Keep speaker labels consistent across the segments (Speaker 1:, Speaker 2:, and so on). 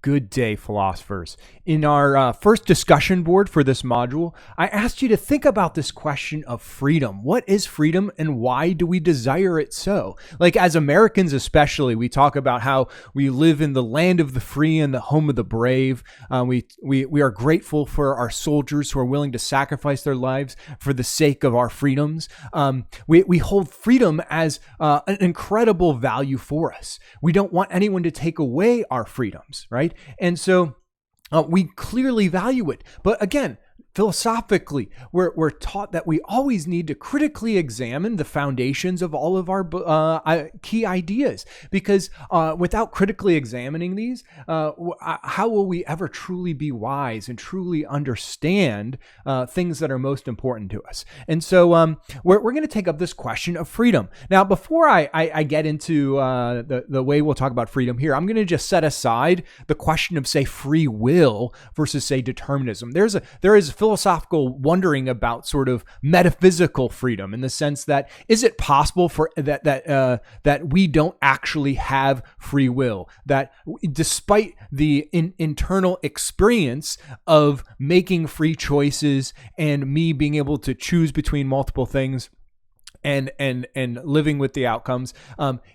Speaker 1: Good day, philosophers. In our first discussion board for this module, I asked you to think about this question of freedom. What is freedom and why do we desire it so? Like as Americans especially, we talk about how we live in the land of the free and the home of the brave. We are grateful for our soldiers who are willing to sacrifice their lives for the sake of our freedoms. We hold freedom as an incredible value for us. We don't want anyone to take away our freedoms, right? And so we clearly value it. But again, philosophically, we're taught that we always need to critically examine the foundations of all of our key ideas, because without critically examining these, how will we ever truly be wise and truly understand things that are most important to us? And so we're going to take up this question of freedom. Now, before I get into the way we'll talk about freedom here, I'm going to just set aside the question of, say, free will versus, say, determinism. There is philosophical wondering about sort of metaphysical freedom, in the sense that, is it possible for that we don't actually have free will, that despite the internal experience of making free choices and me being able to choose between multiple things and living with the outcomes,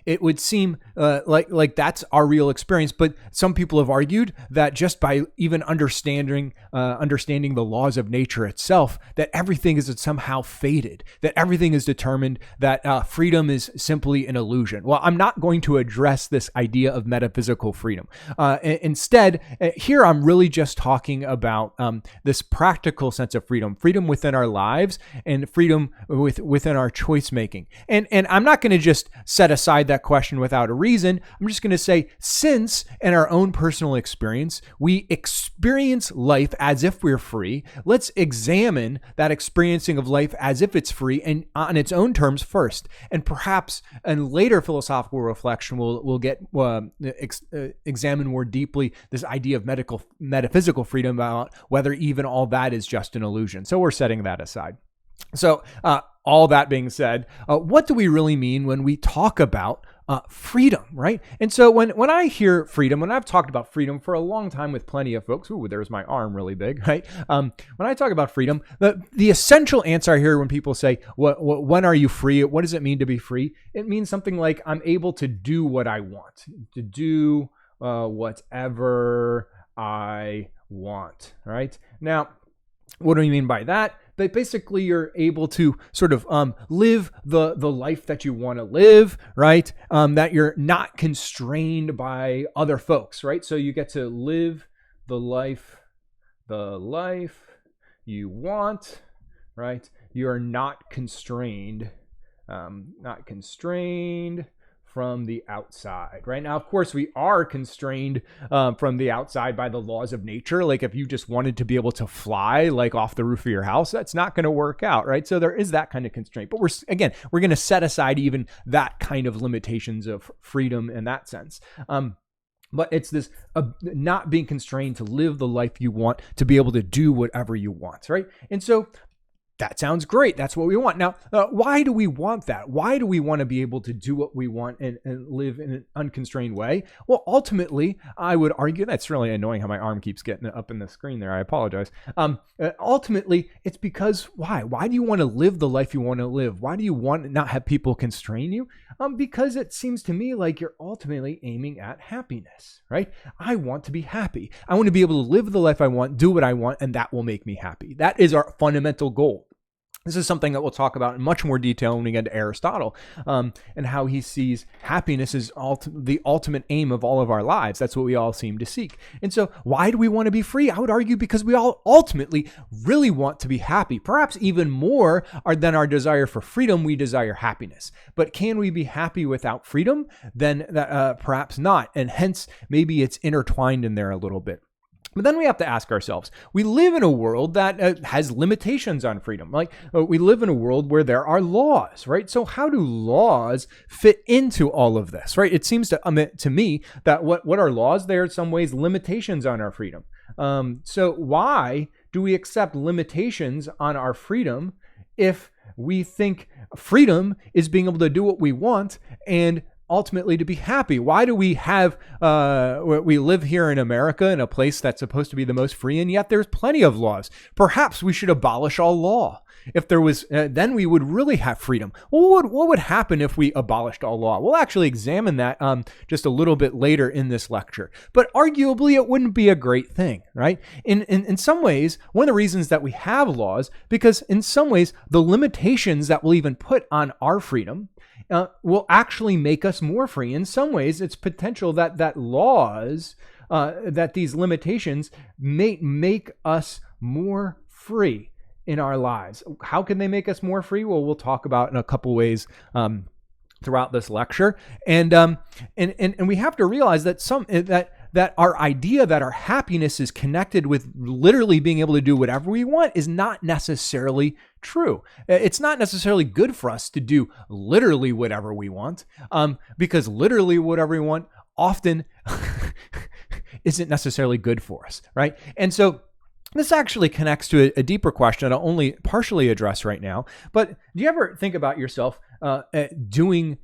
Speaker 1: it would seem like that's our real experience. But some people have argued that just by even understanding the laws of nature itself, that everything is somehow fated, that everything is determined, that freedom is simply an illusion. Well, I'm not going to address this idea of metaphysical freedom. Instead, here I'm really just talking about this practical sense of freedom within our lives and freedom within our choice making. And I'm not going to just set aside that question without a reason. I'm just going to say, since in our own personal experience, we experience life as if we're free, let's examine that experiencing of life as if it's free and on its own terms first. And perhaps in later philosophical reflection, we'll get examine more deeply this idea of metaphysical freedom, about whether even all that is just an illusion. So we're setting that aside. So all that being said, what do we really mean when we talk about freedom, right? And so when I hear freedom, when I've talked about freedom for a long time with plenty of folks, ooh, there's my arm really big, right? When I talk about freedom, the essential answer I hear when people say, when are you free? What does it mean to be free? It means something like, I'm able to do what I want, to do whatever I want, right? Now, what do we mean by that? But basically, you're able to sort of live the life that you want to live, right? That you're not constrained by other folks, right? So you get to live the life you want, right? You're not constrained from the outside, right? Now, of course, we are constrained from the outside by the laws of nature. Like if you just wanted to be able to fly like off the roof of your house, that's not going to work out, right? So there is that kind of constraint. But we're going to set aside even that kind of limitations of freedom in that sense. But it's this not being constrained to live the life you want, to be able to do whatever you want, right? And so that sounds great. That's what we want. Now, why do we want that? Why do we want to be able to do what we want and live in an unconstrained way? Well, ultimately, I would argue, that's really annoying how my arm keeps getting up in the screen there. I apologize. Ultimately, it's because why? Why do you want to live the life you want to live? Why do you want to not have people constrain you? Because it seems to me like you're ultimately aiming at happiness, right? I want to be happy. I want to be able to live the life I want, do what I want, and that will make me happy. That is our fundamental goal. This is something that we'll talk about in much more detail when we get to Aristotle, and how he sees happiness as the ultimate aim of all of our lives. That's what we all seem to seek. And so why do we want to be free? I would argue because we all ultimately really want to be happy. Perhaps even more than our desire for freedom, we desire happiness. But can we be happy without freedom? Then perhaps not. And hence, maybe it's intertwined in there a little bit. But then we have to ask ourselves, we live in a world that has limitations on freedom. Like we live in a world where there are laws, right? So how do laws fit into all of this, right? It seems to me that what are laws? They are in some ways limitations on our freedom. So why do we accept limitations on our freedom if we think freedom is being able to do what we want, and ultimately to be happy? Why do we have, we live here in America in a place that's supposed to be the most free, and yet there's plenty of laws? Perhaps we should abolish all law. If there was, then we would really have freedom. What would happen if we abolished all law? We'll actually examine that just a little bit later in this lecture. But arguably, it wouldn't be a great thing, right? In some ways, one of the reasons that we have laws, because in some ways, the limitations that we'll even put on our freedom will actually make us more free. In some ways, it's potential that laws, that these limitations may make us more free in our lives. How can they make us more free? Well, we'll talk about in a couple ways throughout this lecture, and we have to realize that that our idea that our happiness is connected with literally being able to do whatever we want is not necessarily true. It's not necessarily good for us to do literally whatever we want, because literally whatever we want often isn't necessarily good for us, right? And so this actually connects to a deeper question I'll only partially address right now. But do you ever think about yourself doing,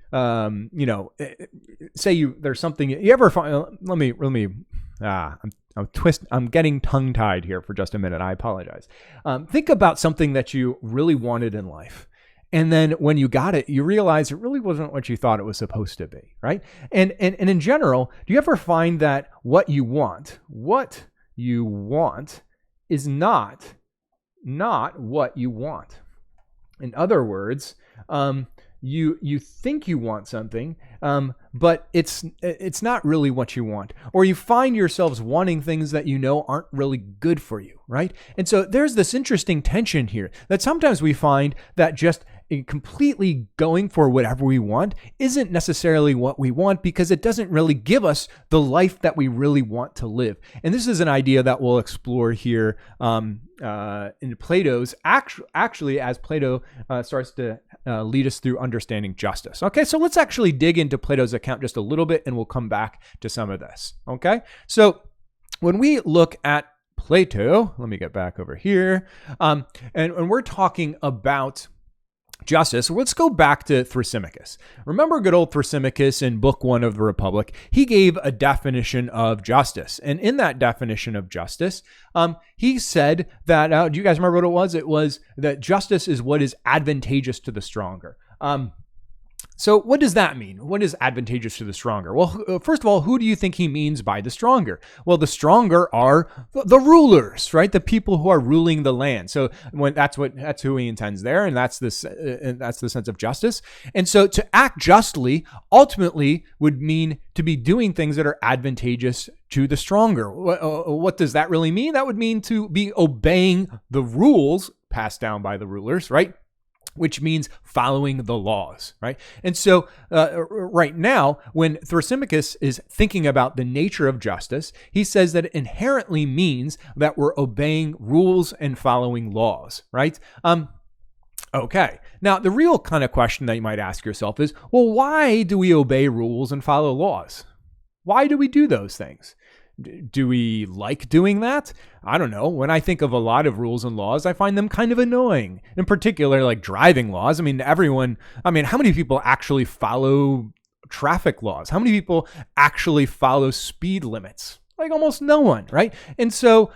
Speaker 1: say there's something you ever find? I'm getting tongue tied here for just a minute. I apologize. Think about something that you really wanted in life. And then when you got it, you realize it really wasn't what you thought it was supposed to be, right? And in general, do you ever find that what you want is not what you want? In other words, you think you want something, but it's not really what you want, or you find yourselves wanting things that you know aren't really good for you, right? And so there's this interesting tension here that sometimes we find that just completely going for whatever we want isn't necessarily what we want, because it doesn't really give us the life that we really want to live. And this is an idea that we'll explore here in Plato's, actually as Plato starts to lead us through understanding justice. Okay, so let's actually dig into Plato's account just a little bit, and we'll come back to some of this. Okay, so when we look at Plato, let me get back over here, and we're talking about justice. Let's go back to Thrasymachus. Remember good old Thrasymachus in Book 1 of the Republic? He gave a definition of justice. And in that definition of justice, he said that, do you guys remember what it was? It was that justice is what is advantageous to the stronger. So what does that mean? What is advantageous to the stronger? Well, first of all, who do you think he means by the stronger? Well, the stronger are the rulers, right? The people who are ruling the land. So that's who he intends there, and that's the sense of justice. And so to act justly ultimately would mean to be doing things that are advantageous to the stronger. What does that really mean? That would mean to be obeying the rules passed down by the rulers, right? Which means following the laws, right? And so right now, when Thrasymachus is thinking about the nature of justice, he says that it inherently means that we're obeying rules and following laws, right? Okay. Now, the real kind of question that you might ask yourself is, well, why do we obey rules and follow laws? Why do we do those things? Do we like doing that? I don't know. When I think of a lot of rules and laws, I find them kind of annoying. In particular, like driving laws. How many people actually follow traffic laws? How many people actually follow speed limits? Like almost no one, right? And so,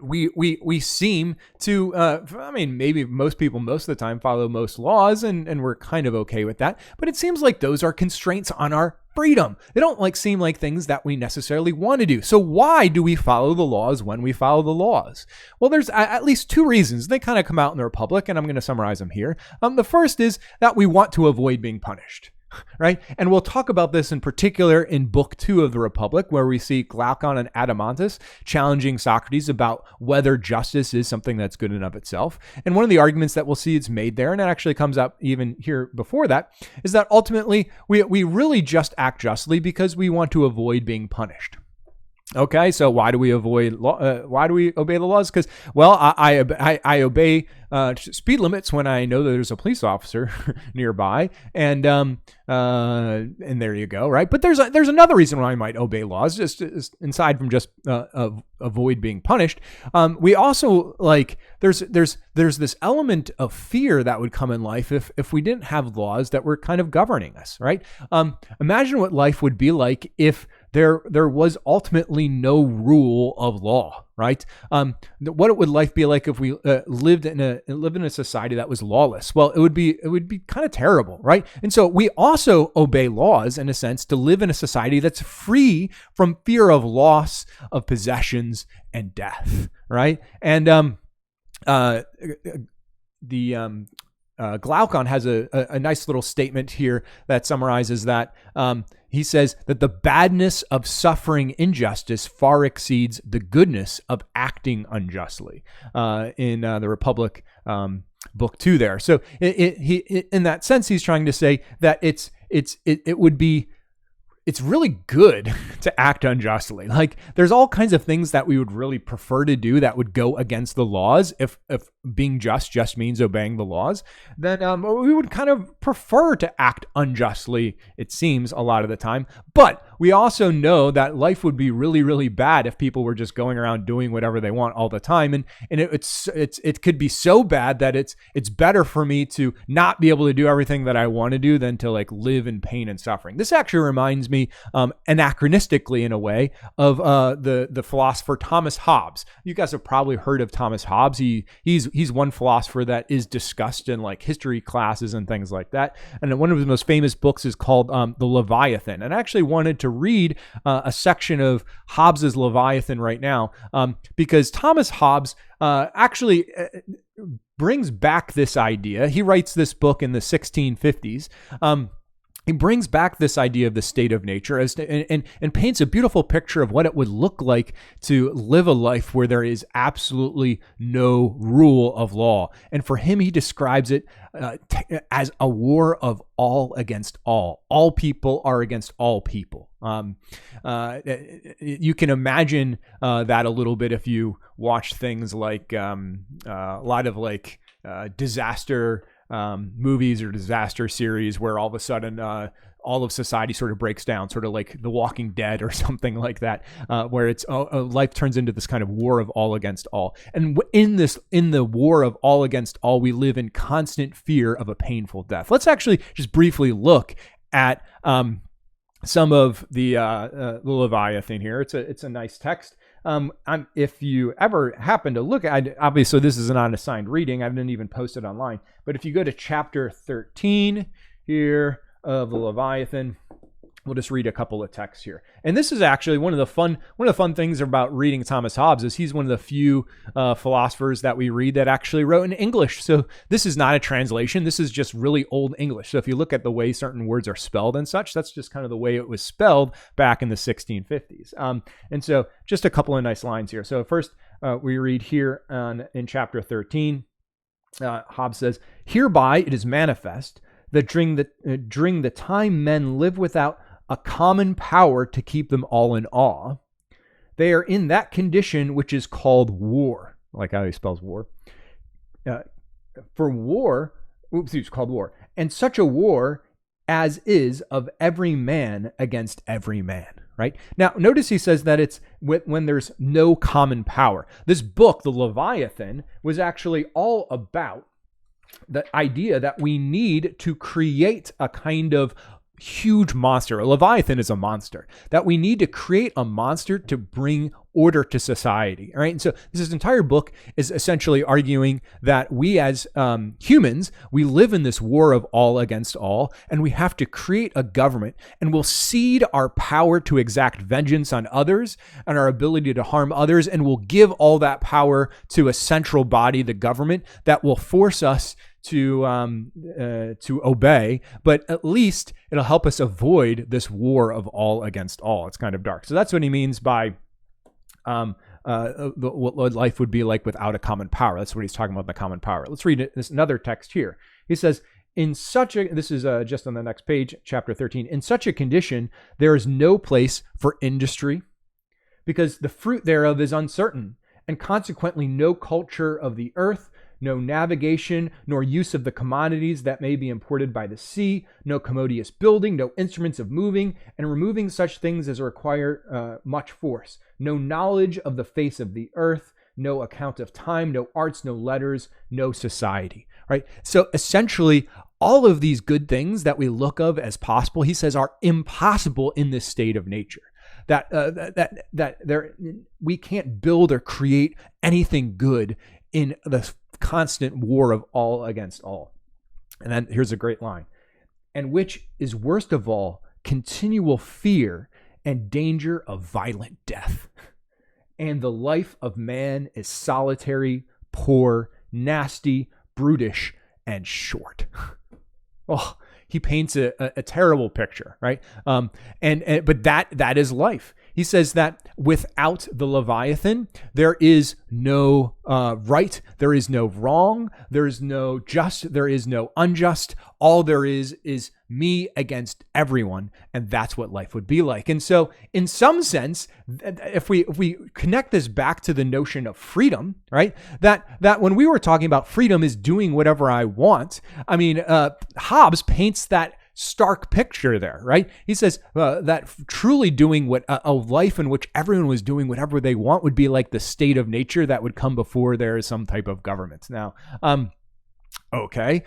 Speaker 1: we seem to, maybe most people most of the time follow most laws, and we're kind of okay with that. But it seems like those are constraints on our freedom. They don't seem like things that we necessarily want to do. So why do we follow the laws when we follow the laws? Well, there's at least two reasons. They kind of come out in the Republic, and I'm going to summarize them here. The first is that we want to avoid being punished. Right? And we'll talk about this in particular in Book 2 of the Republic, where we see Glaucon and Adeimantus challenging Socrates about whether justice is something that's good enough itself. And one of the arguments that we'll see it's made there, and it actually comes up even here before that, is that ultimately we really just act justly because we want to avoid being punished. Okay, so why do we avoid why do we obey the laws? Because, well, I obey speed limits when I know that there's a police officer nearby, and there you go, right? But there's another reason why I might obey laws, just aside from just avoid being punished. We also, like, there's this element of fear that would come in life if we didn't have laws that were kind of governing us, right? Imagine what life would be like if there was ultimately no rule of law, right? What would life be like if we lived in a society that was lawless? Well, it would be kind of terrible, right? And so we also obey laws in a sense to live in a society that's free from fear of loss of possessions and death, right? And Glaucon has a nice little statement here that summarizes that. He says that the badness of suffering injustice far exceeds the goodness of acting unjustly, in the Republic, book 2 there. So he in that sense, he's trying to say that it's really good to act unjustly. Like, there's all kinds of things that we would really prefer to do that would go against the laws. If being just means obeying the laws, then we would kind of prefer to act unjustly, it seems, a lot of the time. But we also know that life would be really, really bad if people were just going around doing whatever they want all the time. And it could be so bad that it's better for me to not be able to do everything that I want to do than to, like, live in pain and suffering. This actually reminds me, anachronistically in a way, of the philosopher Thomas Hobbes. You guys have probably heard of Thomas Hobbes. He's one philosopher that is discussed in, like, history classes and things like that. And one of his most famous books is called the Leviathan. And I actually wanted to read a section of Hobbes's Leviathan right now, because Thomas Hobbes actually brings back this idea. He writes this book in the 1650s. He brings back this idea of the state of nature and paints a beautiful picture of what it would look like to live a life where there is absolutely no rule of law. And for him, he describes it as a war of all against all. All people are against all people. You can imagine that a little bit if you watch things like a lot of, like, disaster movies or disaster series where all of a sudden all of society sort of breaks down, sort of like The Walking Dead or something like that, where it's life turns into this kind of war of all against all. And in the war of all against all, we live in constant fear of a painful death. Let's actually just briefly look at some of the Leviathan here. It's a nice text. If you ever happen to look at, obviously this is an unassigned reading, I didn't even post it online, but if you go to chapter 13 here of the Leviathan, we'll just read a couple of texts here. And this is actually one of the fun things about reading Thomas Hobbes is he's one of the few philosophers that we read that actually wrote in English. So this is not a translation. This is just really old English. So if you look at the way certain words are spelled and such, that's just kind of the way it was spelled back in the 1650s. And so just a couple of nice lines here. So first we read here in chapter 13, Hobbes says, "Hereby it is manifest that during the time men live without a common power to keep them all in awe, they are in that condition which is called war." I like how he spells war. For war, it's called war. "And such a war as is of every man against every man." Right? Now, notice he says that it's when there's no common power. This book, the Leviathan, was actually all about the idea that we need to create a kind of huge monster. A Leviathan is a monster, that we need to create a monster to bring order to society. All right. And so this entire book is essentially arguing that we as humans, we live in this war of all against all, and we have to create a government, and we'll cede our power to exact vengeance on others and our ability to harm others. And we'll give all that power to a central body, the government, that will force us to obey, but at least it'll help us avoid this war of all against all. It's kind of dark. So that's what he means by what life would be like without a common power. That's what he's talking about, the common power. Let's read this another text here. He says, this is just on the next page, chapter 13, "In such a condition, there is no place for industry, because the fruit thereof is uncertain, and consequently no culture of the earth, no navigation, nor use of the commodities that may be imported by the sea, no commodious building, no instruments of moving and removing such things as require much force, no knowledge of the face of the earth, no account of time, no arts, no letters, no society. Right? So essentially, all of these good things that we look of as possible, he says, are impossible in this state of nature. We can't build or create anything good in the constant war of all against all. And then here's a great line. And which is worst of all, continual fear and danger of violent death. And the life of man is solitary, poor, nasty, brutish, and short. Oh, he paints a terrible picture, right? But that is life. He says that without the Leviathan, there is no right, there is no wrong, there is no just, there is no unjust. All there is me against everyone, and that's what life would be like. And so, in some sense, if we connect this back to the notion of freedom, right? That when we were talking about freedom is doing whatever I want. I mean, Hobbes paints that stark picture there, right? He says that truly doing what a life in which everyone was doing whatever they want would be like the state of nature that would come before there is some type of government. Now, okay,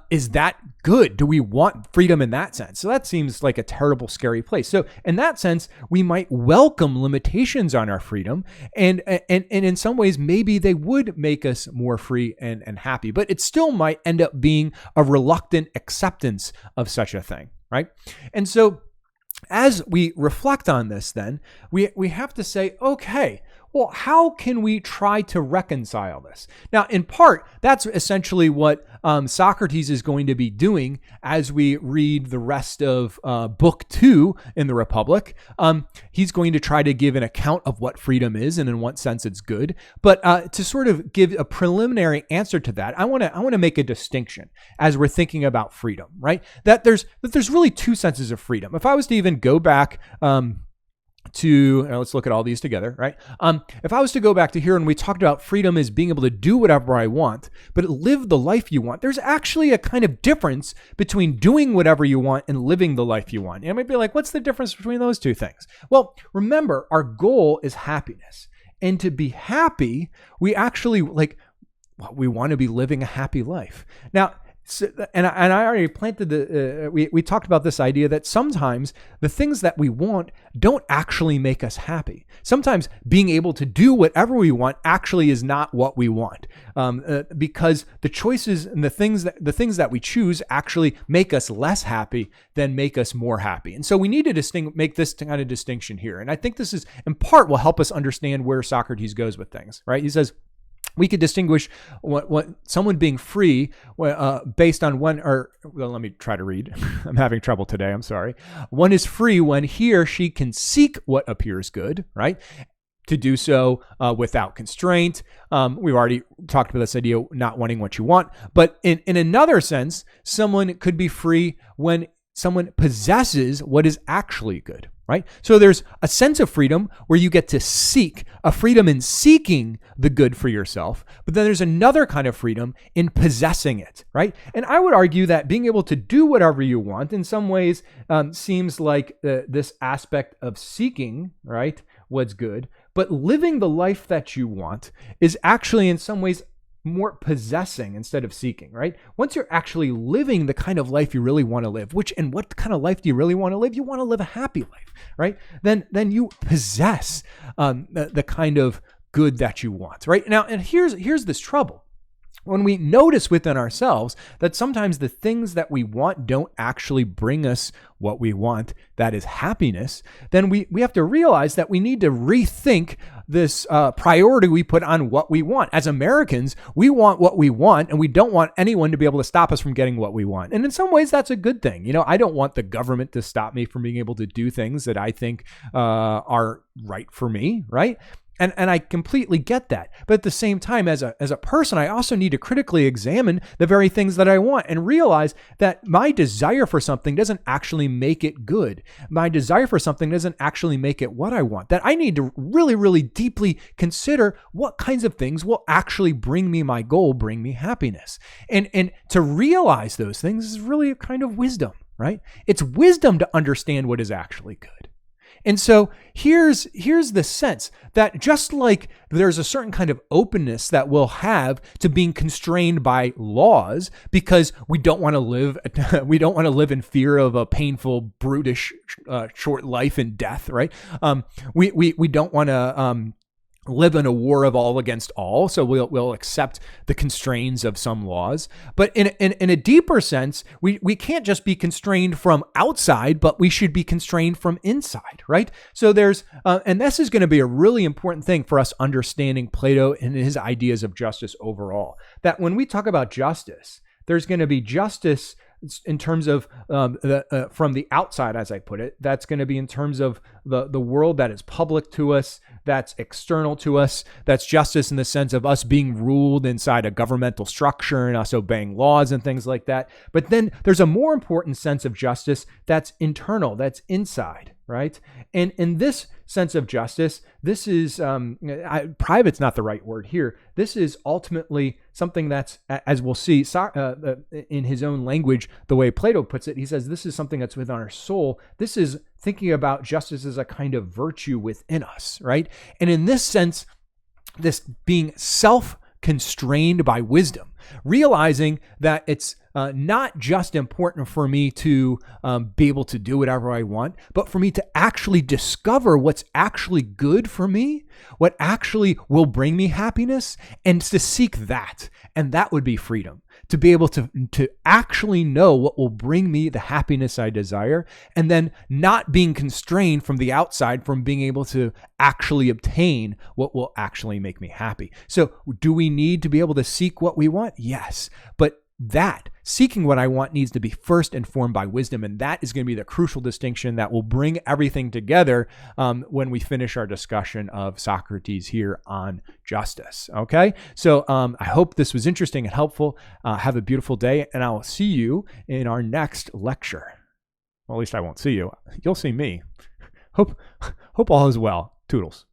Speaker 1: is that good? Do we want freedom in that sense? So that seems like a terrible, scary place. So in that sense, we might welcome limitations on our freedom, and in some ways, maybe they would make us more free and happy, but it still might end up being a reluctant acceptance of such a thing, right? And so as we reflect on this, then we have to say, okay, well, how can we try to reconcile this? Now, in part, that's essentially what Socrates is going to be doing as we read the rest of Book 2 in the Republic. He's going to try to give an account of what freedom is and in what sense it's good. But to sort of give a preliminary answer to that, I want to make a distinction as we're thinking about freedom, right? That there's really two senses of freedom. If I was to even go back let's look at all these together, right? If I was to go back to here and we talked about freedom as being able to do whatever I want, but live the life you want, there's actually a kind of difference between doing whatever you want and living the life you want. And I might be like, what's the difference between those two things? Well, remember, our goal is happiness. And to be happy, we actually we want to be living a happy life. Now, so, and I already planted we talked about this idea that sometimes the things that we want don't actually make us happy. Sometimes being able to do whatever we want actually is not what we want, because the choices and the things that we choose actually make us less happy than make us more happy. And so we need to make this kind of distinction here. And I think this is in part will help us understand where Socrates goes with things, right? He says, we could distinguish what someone being free based on let me try to read. I'm having trouble today. I'm sorry. One is free when he or she can seek what appears good, right? To do so without constraint. We've already talked about this idea of not wanting what you want. But in another sense, someone could be free when someone possesses what is actually good, right? So there's a sense of freedom where you get to seek, a freedom in seeking the good for yourself, but then there's another kind of freedom in possessing it, right? And I would argue that being able to do whatever you want in some ways seems like this aspect of seeking, right, what's good, but living the life that you want is actually in some ways more possessing instead of seeking, right? Once you're actually living the kind of life you really want to live, and what kind of life do you really want to live? You want to live a happy life, right? Then you possess the kind of good that you want, right? Now, and here's this trouble. When we notice within ourselves that sometimes the things that we want don't actually bring us what we want, that is happiness, then we have to realize that we need to rethink this priority we put on what we want. As Americans, we want what we want, and we don't want anyone to be able to stop us from getting what we want. And in some ways, that's a good thing. You know, I don't want the government to stop me from being able to do things that I think are right for me, right? And I completely get that. But at the same time, as a person, I also need to critically examine the very things that I want and realize that my desire for something doesn't actually make it good. My desire for something doesn't actually make it what I want. That I need to really, really deeply consider what kinds of things will actually bring me my goal, bring me happiness. And to realize those things is really a kind of wisdom, right? It's wisdom to understand what is actually good. And so here's the sense that just like there's a certain kind of openness that we'll have to being constrained by laws because we don't want to live in fear of a painful, brutish, short life and death, right? We don't want to live in a war of all against all, so we'll accept the constraints of some laws. But in a deeper sense, we can't just be constrained from outside, but we should be constrained from inside, right? So there's, and this is going to be a really important thing for us understanding Plato and his ideas of justice overall. That when we talk about justice, there's going to be justice in terms of from the outside, as I put it. That's going to be in terms of the world that is public to us, that's external to us. That's justice in the sense of us being ruled inside a governmental structure and us obeying laws and things like that. But then there's a more important sense of justice that's internal, that's inside, right? And in this sense of justice, this is, private's not the right word here. This is ultimately something that's, as we'll see in his own language, the way Plato puts it, he says this is something that's within our soul. This is thinking about justice as a kind of virtue within us, right? And in this sense, this being self-constrained by wisdom, realizing that it's not just important for me to be able to do whatever I want, but for me to actually discover what's actually good for me, what actually will bring me happiness, and to seek that. And that would be freedom, to be able to actually know what will bring me the happiness I desire, and then not being constrained from the outside from being able to actually obtain what will actually make me happy. So do we need to be able to seek what we want? Yes. But that seeking what I want needs to be first informed by wisdom. And that is going to be the crucial distinction that will bring everything together when we finish our discussion of Socrates here on justice. Okay. So I hope this was interesting and helpful. Have a beautiful day, and I will see you in our next lecture. Well, at least I won't see you. You'll see me. Hope all is well. Toodles.